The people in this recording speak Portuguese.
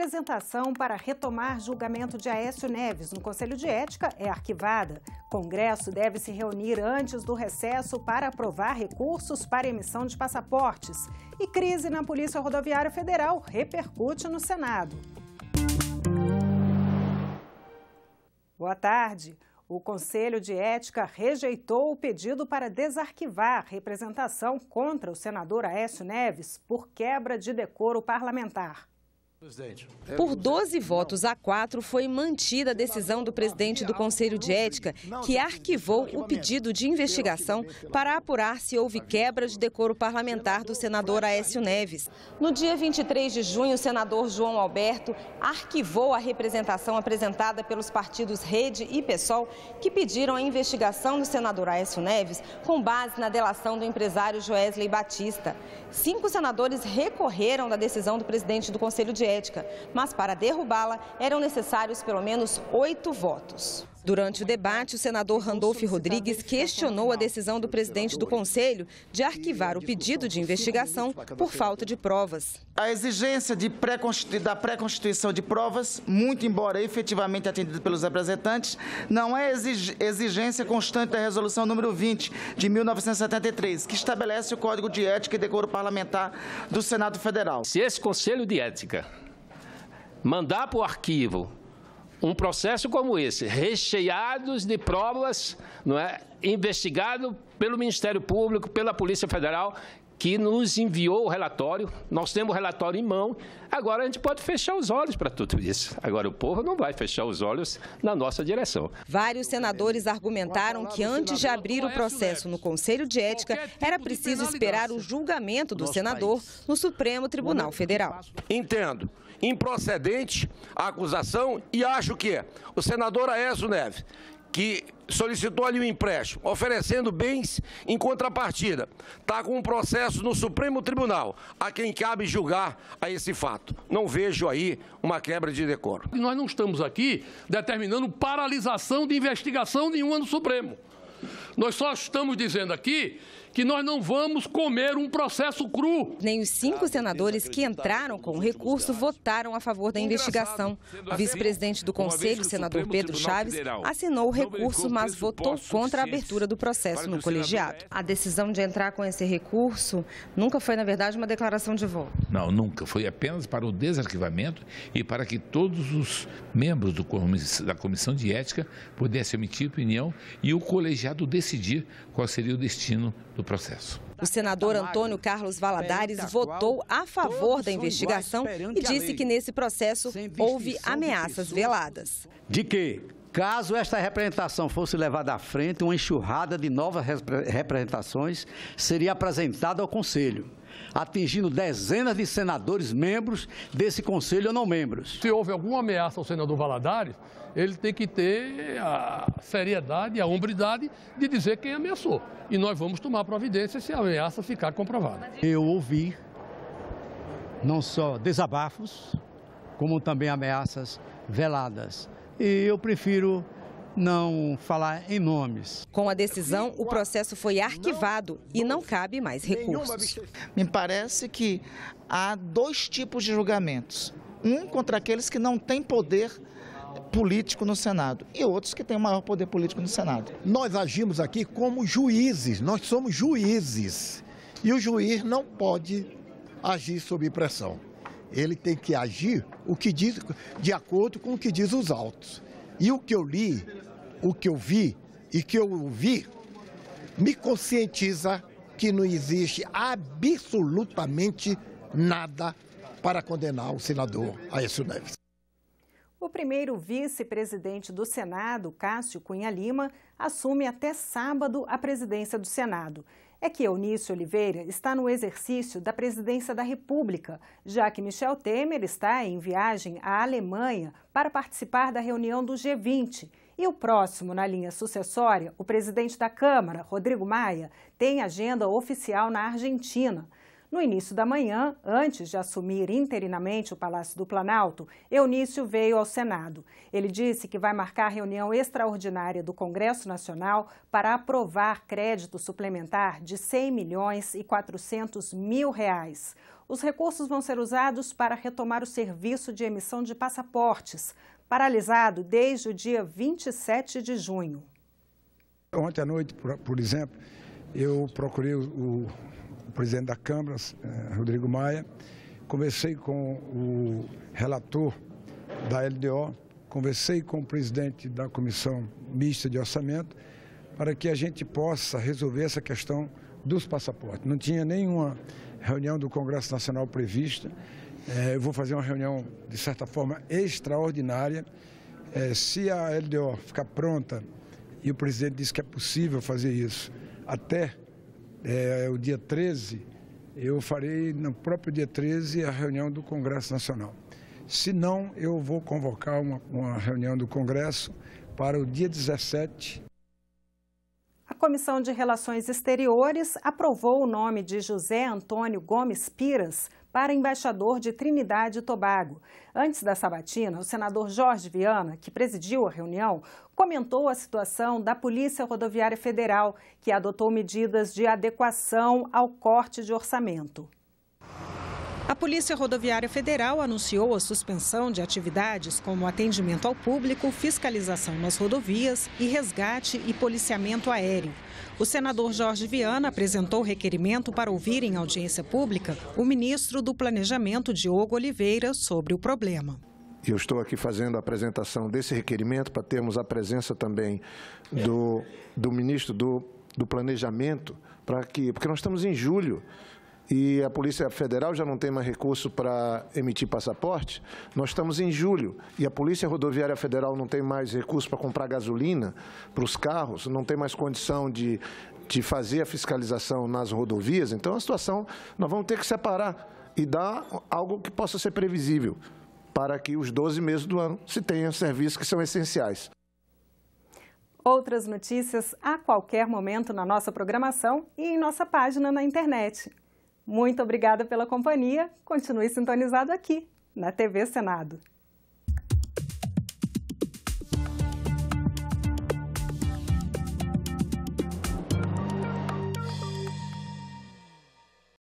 representação para retomar julgamento de Aécio Neves no Conselho de Ética é arquivada. Congresso deve se reunir antes do recesso para aprovar recursos para emissão de passaportes. E crise na Polícia Rodoviária Federal repercute no Senado. Boa tarde. O Conselho de Ética rejeitou o pedido para desarquivar representação contra o senador Aécio Neves por quebra de decoro parlamentar. Por 12 votos a 4, foi mantida a decisão do presidente do Conselho de Ética, que arquivou o pedido de investigação para apurar se houve quebra de decoro parlamentar do senador Aécio Neves. No dia 23 de junho, o senador João Alberto arquivou a representação apresentada pelos partidos Rede e PSOL, que pediram a investigação do senador Aécio Neves com base na delação do empresário Joesley Batista. 5 senadores recorreram da decisão do presidente do Conselho de Ética, mas para derrubá-la eram necessários pelo menos 8 votos. Durante o debate, o senador Randolfo Rodrigues questionou a decisão do presidente do Conselho de arquivar o pedido de investigação por falta de provas. A exigência da pré-constituição de provas, muito embora efetivamente atendida pelos representantes, não é exigência constante da Resolução número 20 de 1973, que estabelece o Código de Ética e Decoro Parlamentar do Senado Federal. Se esse Conselho de Ética mandar para o arquivo um processo como esse, recheados de provas, não é, investigado pelo Ministério Público, pela Polícia Federal, que nos enviou o relatório, nós temos o relatório em mão, agora a gente pode fechar os olhos para tudo isso. Agora o povo não vai fechar os olhos na nossa direção. Vários senadores argumentaram que antes de abrir o processo no Conselho de Ética, era preciso esperar o julgamento do senador no Supremo Tribunal Federal. Entendo improcedente a acusação e acho que o senador Aécio Neves, que solicitou ali um empréstimo, oferecendo bens em contrapartida, está com um processo no Supremo Tribunal, a quem cabe julgar a esse fato. Não vejo aí uma quebra de decoro. Nós não estamos aqui determinando paralisação de investigação nenhuma no Supremo. Nós só estamos dizendo aqui que nós não vamos comer um processo cru. Nem os 5 senadores que entraram com o recurso votaram a favor da investigação. O vice-presidente do Conselho, senador Pedro Chaves, assinou o recurso, mas votou contra a abertura do processo no colegiado. A decisão de entrar com esse recurso nunca foi, na verdade, uma declaração de voto. Não, nunca. Foi apenas para o desarquivamento e para que todos os membros da Comissão de Ética pudessem emitir opinião e o colegiado decidir qual seria o destino do processo. O senador Antônio Carlos Valadares votou a favor da investigação e disse que nesse processo houve ameaças veladas. De que, caso esta representação fosse levada à frente, uma enxurrada de novas representações seria apresentada ao Conselho, atingindo dezenas de senadores membros desse Conselho ou não membros. Se houve alguma ameaça ao senador Valadares, ele tem que ter a seriedade e a hombridade de dizer quem ameaçou. E nós vamos tomar providência se a ameaça ficar comprovada. Eu ouvi não só desabafos, como também ameaças veladas. E eu prefiro não falar em nomes. Com a decisão, o processo foi arquivado e não cabe mais recursos. Me parece que há 2 tipos de julgamentos. Um contra aqueles que não têm poder político no Senado e outros que têm o maior poder político no Senado. Nós agimos aqui como juízes, nós somos juízes. E o juiz não pode agir sob pressão. Ele tem que agir o que diz, de acordo com o que diz os autos. E o que eu li, o que eu vi e que eu ouvi, me conscientiza que não existe absolutamente nada para condenar o senador Aécio Neves. O primeiro vice-presidente do Senado, Cássio Cunha Lima, assume até sábado a presidência do Senado. É que Eunício Oliveira está no exercício da presidência da República, já que Michel Temer está em viagem à Alemanha para participar da reunião do G20. E o próximo na linha sucessória, o presidente da Câmara, Rodrigo Maia, tem agenda oficial na Argentina. No início da manhã, antes de assumir interinamente o Palácio do Planalto, Eunício veio ao Senado. Ele disse que vai marcar reunião extraordinária do Congresso Nacional para aprovar crédito suplementar de R$ 100.400.000. Os recursos vão ser usados para retomar o serviço de emissão de passaportes, paralisado desde o dia 27 de junho. Ontem à noite, por exemplo, eu procurei o presidente da Câmara, Rodrigo Maia, conversei com o relator da LDO, conversei com o presidente da Comissão Mista de Orçamento, para que a gente possa resolver essa questão dos passaportes. Não tinha nenhuma reunião do Congresso Nacional prevista. Eu vou fazer uma reunião, de certa forma, extraordinária. Se a LDO ficar pronta, e o presidente disse que é possível fazer isso até o dia 13, eu farei no próprio dia 13 a reunião do Congresso Nacional. Se não, eu vou convocar uma reunião do Congresso para o dia 17. A Comissão de Relações Exteriores aprovou o nome de José Antônio Gomes Piras para embaixador de Trinidade e Tobago. Antes da sabatina, o senador Jorge Viana, que presidiu a reunião, comentou a situação da Polícia Rodoviária Federal, que adotou medidas de adequação ao corte de orçamento. A Polícia Rodoviária Federal anunciou a suspensão de atividades como atendimento ao público, fiscalização nas rodovias e resgate e policiamento aéreo. O senador Jorge Viana apresentou requerimento para ouvir em audiência pública o ministro do Planejamento, Diogo Oliveira, sobre o problema. Eu estou aqui fazendo a apresentação desse requerimento para termos a presença também do ministro do Planejamento, porque nós estamos em julho. E a Polícia Federal já não tem mais recurso para emitir passaporte. Nós estamos em julho e a Polícia Rodoviária Federal não tem mais recurso para comprar gasolina para os carros, não tem mais condição de fazer a fiscalização nas rodovias. Então, a situação, nós vamos ter que separar e dar algo que possa ser previsível para que os 12 meses do ano se tenham serviços que são essenciais. Outras notícias a qualquer momento na nossa programação e em nossa página na internet. Muito obrigada pela companhia. Continue sintonizado aqui, na TV Senado.